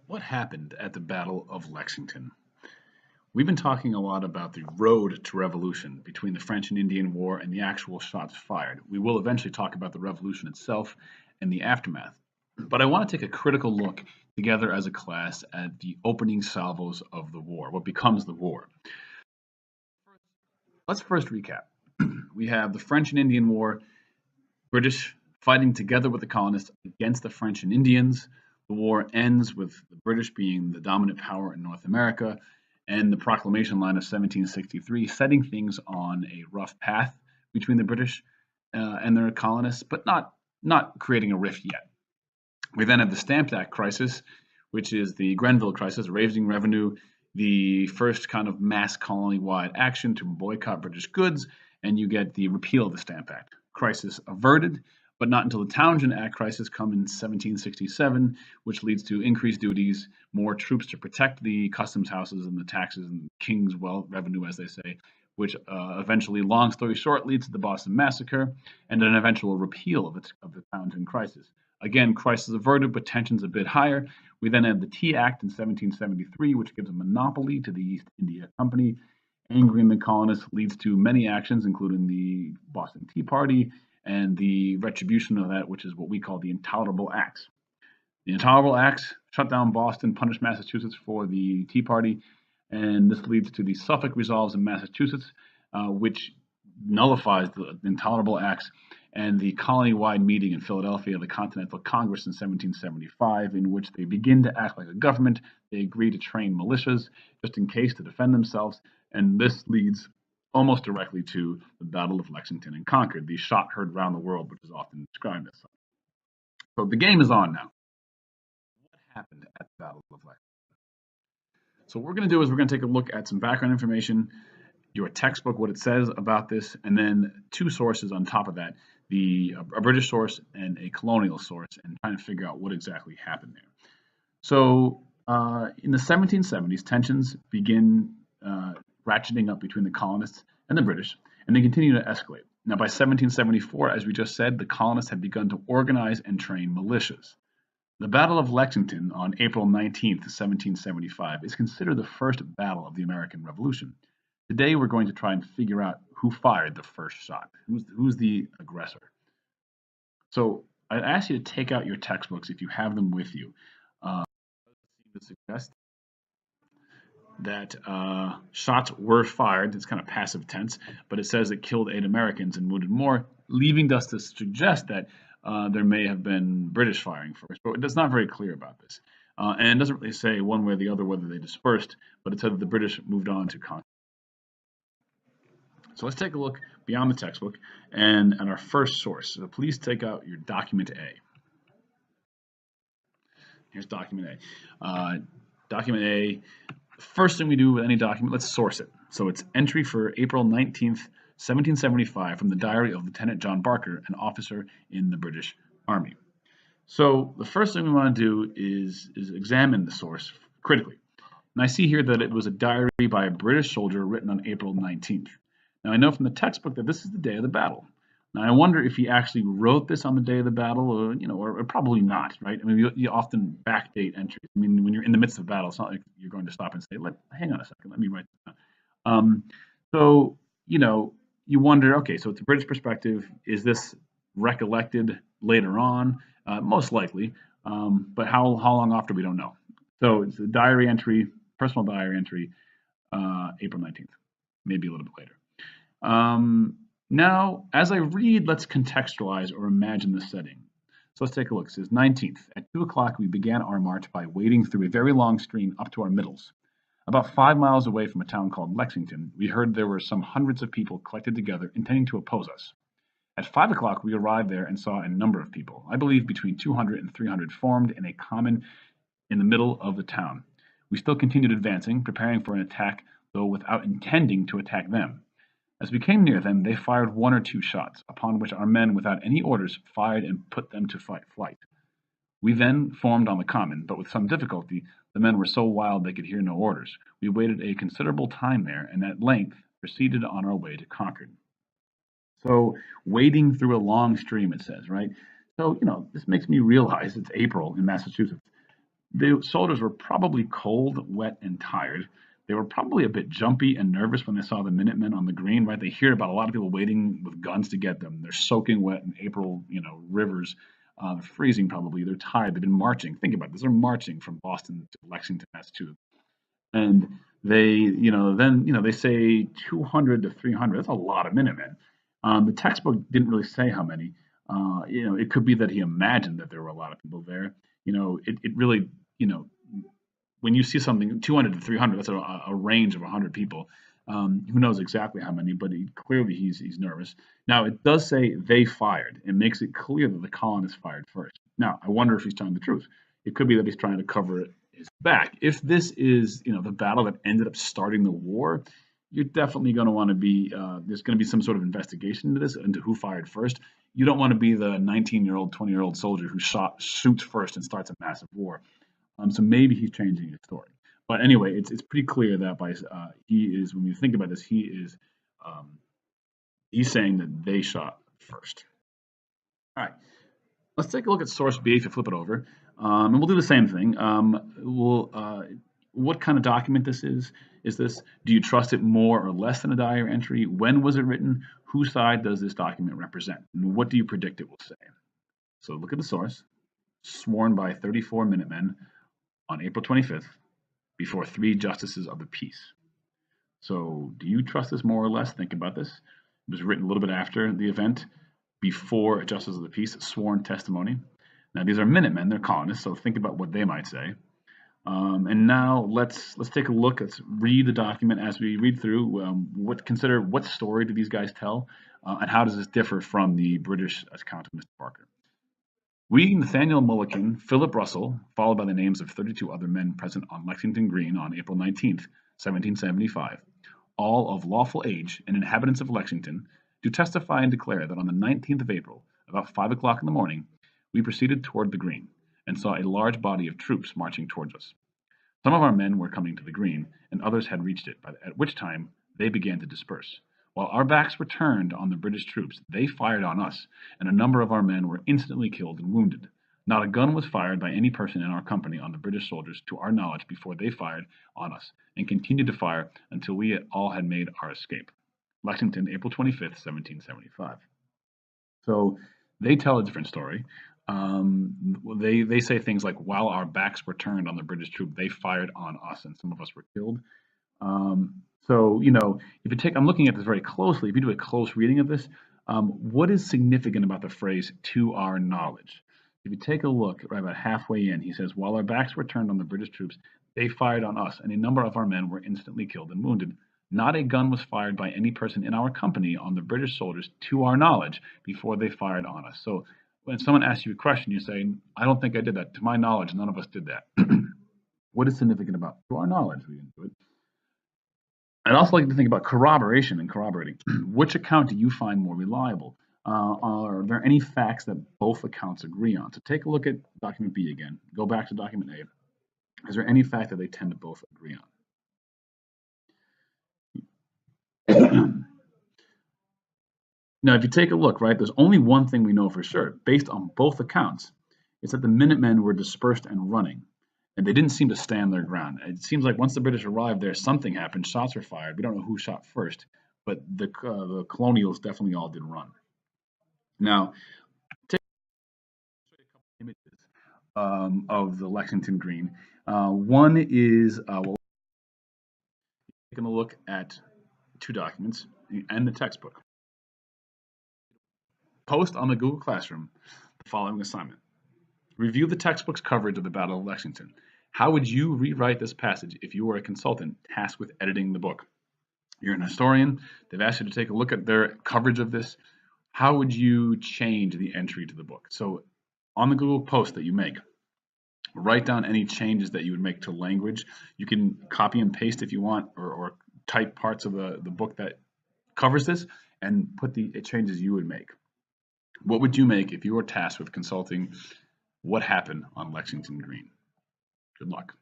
What happened at the Battle of Lexington? We've been talking a lot about the road to revolution between the French and Indian War and the actual shots fired. We will eventually talk about the revolution itself and the aftermath. But I want to take a critical look together as a class at the opening salvos of the war, what becomes the war. Let's first recap. We have the French and Indian War, British fighting together with the colonists against the French and Indians. The war ends with the British being the dominant power in North America and the proclamation line of 1763 setting things on a rough path between the British and their colonists, but not creating a rift yet. We then have the Stamp Act crisis, which is the Grenville crisis, raising revenue, the first kind of mass colony-wide action to boycott British goods, and you get the repeal of the Stamp Act. Crisis averted, but not until the Townshend Act crisis come in 1767, which leads to increased duties, more troops to protect the customs houses and the taxes and king's wealth revenue, as they say, which eventually, long story short, leads to the Boston Massacre and an eventual repeal of the Townshend crisis. Again, crisis averted, but tensions a bit higher. We then have the Tea Act in 1773, which gives a monopoly to the East India Company. Angering the colonists leads to many actions, including the Boston Tea Party and the retribution of that, which is what we call the Intolerable Acts. The Intolerable Acts shut down Boston, punished Massachusetts for the Tea Party, and this leads to the Suffolk Resolves in Massachusetts, which nullifies the Intolerable Acts, and the colony-wide meeting in Philadelphia, the Continental Congress in 1775, in which they begin to act like a government. They agree to train militias just in case to defend themselves, and this leads almost directly to the Battle of Lexington and Concord, the shot heard around the world, which is often described as such. So the game is on now. What happened at the Battle of Lexington? So what we're going to do is we're going to take a look at some background information, your textbook, what it says about this, and then two sources on top of that, a British source and a colonial source, and trying to figure out what exactly happened there. So in the 1770s, tensions begin ratcheting up between the colonists and the British, and they continue to escalate. Now, by 1774, as we just said, the colonists had begun to organize and train militias. The Battle of Lexington on April 19th, 1775, is considered the first battle of the American Revolution. Today, we're going to try and figure out who fired the first shot, who's the aggressor. So I ask you to take out your textbooks if you have them with you. To suggest that shots were fired. It's kind of passive tense, but it says it killed 8 Americans and wounded more, leaving us to suggest that there may have been British firing first, but it's not very clear about this. And it doesn't really say one way or the other whether they dispersed, but it said that the British moved on to conquer. So let's take a look beyond the textbook and at our first source. So please take out your document A. Here's document A. Document A, first thing we do with any document, let's source it. So it's entry for April 19th, 1775 from the diary of Lieutenant John Barker, an officer in the British Army. So the first thing we want to do is examine the source critically. And I see here that it was a diary by a British soldier written on April 19th. Now I know from the textbook that this is the day of the battle. Now I wonder if he actually wrote this on the day of the battle, or probably not, right? I mean, you often backdate entries. I mean, when you're in the midst of battle, it's not like you're going to stop and say, "Hang on a second, let me write this down." So you wonder, okay, so it's a British perspective. Is this recollected later on? Most likely, but how long after, we don't know. So it's a diary entry, personal diary entry, April 19th, maybe a little bit later. Now, as I read, let's contextualize or imagine the setting. So let's take a look. It says 19th. At 2 o'clock, we began our march by wading through a very long stream up to our middles. About 5 miles away from a town called Lexington, we heard there were some hundreds of people collected together intending to oppose us. At 5 o'clock, we arrived there and saw a number of people, I believe between 200 and 300, formed in a common in the middle of the town. We still continued advancing, preparing for an attack, though without intending to attack them. As we came near them, they fired 1 or 2 shots, upon which our men, without any orders, fired and put them to flight. We then formed on the common, but with some difficulty. The men were so wild they could hear no orders. We waited a considerable time there, and at length proceeded on our way to Concord. So, wading through a long stream, it says, right? So, this makes me realize it's April in Massachusetts. The soldiers were probably cold, wet, and tired. They were probably a bit jumpy and nervous when they saw the Minutemen on the green, right? They hear about a lot of people waiting with guns to get them. They're soaking wet in April, rivers. They're freezing probably. They're tired. They've been marching. Think about this. They're marching from Boston to Lexington, Massachusetts. And they say 200 to 300. That's a lot of Minutemen. The textbook didn't really say how many. It could be that he imagined that there were a lot of people there. It really, you know, when you see something 200 to 300, that's a range of 100 people. Who knows exactly how many, but clearly he's nervous. Now, it does say they fired. It makes it clear that the colonists fired first. Now, I wonder if he's telling the truth. It could be that he's trying to cover his back. If this is, the battle that ended up starting the war, you're definitely going to want to be, there's going to be some sort of investigation into this, into who fired first. You don't want to be the 19-year-old, 20-year-old soldier who shoots first and starts a massive war. So maybe he's changing his story. But anyway, it's pretty clear that he is, when you think about this, um, he's saying that they shot first. All right, let's take a look at source B if you flip it over, and we'll do the same thing. What kind of document this is? Is this, do you trust it more or less than a diary entry? When was it written? Whose side does this document represent? And what do you predict it will say? So look at the source, sworn by 34 Minutemen on April 25th before 3 justices of the peace. So do you trust this more or less? Think about this. It was written a little bit after the event, before justices of the peace, sworn testimony. Now these are Minutemen, they're colonists, so think about what they might say. And now let's take a look. Let's read the document as we read through. Consider what story do these guys tell, and how does this differ from the British account of Mr. Parker? We, Nathaniel Mulligan, Philip Russell, followed by the names of 32 other men present on Lexington Green on April 19th, 1775, all of lawful age and inhabitants of Lexington, do testify and declare that on the 19th of April, about 5 o'clock in the morning, we proceeded toward the Green, and saw a large body of troops marching towards us. Some of our men were coming to the Green, and others had reached it, at which time they began to disperse. While our backs were turned on the British troops, they fired on us, and a number of our men were instantly killed and wounded. Not a gun was fired by any person in our company on the British soldiers to our knowledge before they fired on us, and continued to fire until we all had made our escape. Lexington, April 25th, 1775. So they tell a different story. They say things like, while our backs were turned on the British troop, they fired on us, and some of us were killed. So, if you take, I'm looking at this very closely. If you do a close reading of this, what is significant about the phrase "to our knowledge"? If you take a look, right about halfway in, he says, while our backs were turned on the British troops, they fired on us, and a number of our men were instantly killed and wounded. Not a gun was fired by any person in our company on the British soldiers, to our knowledge, before they fired on us. So when someone asks you a question, you say, I don't think I did that. To my knowledge, none of us did that. What is significant about to our knowledge? We didn't do it. I'd also like to think about corroboration and corroborating. Which account do you find more reliable? Are there any facts that both accounts agree on? So take a look at document B again. Go back to document A. Is there any fact that they tend to both agree on? Now, if you take a look, right, there's only one thing we know for sure, based on both accounts. It's that the Minutemen were dispersed and running, and they didn't seem to stand their ground. It seems like once the British arrived there, something happened. Shots were fired. We don't know who shot first, but the colonials definitely all did run. Now, take a couple images of the Lexington Green. One is taking a look at 2 documents and the textbook. Post on the Google Classroom the following assignment. Review the textbook's coverage of the Battle of Lexington. How would you rewrite this passage if you were a consultant tasked with editing the book? You're an historian. They've asked you to take a look at their coverage of this. How would you change the entry to the book? So on the Google post that you make, write down any changes that you would make to language. You can copy and paste if you want, or type parts of the book that covers this and put the changes you would make. What would you make if you were tasked with consulting what happened on Lexington Green? Good luck.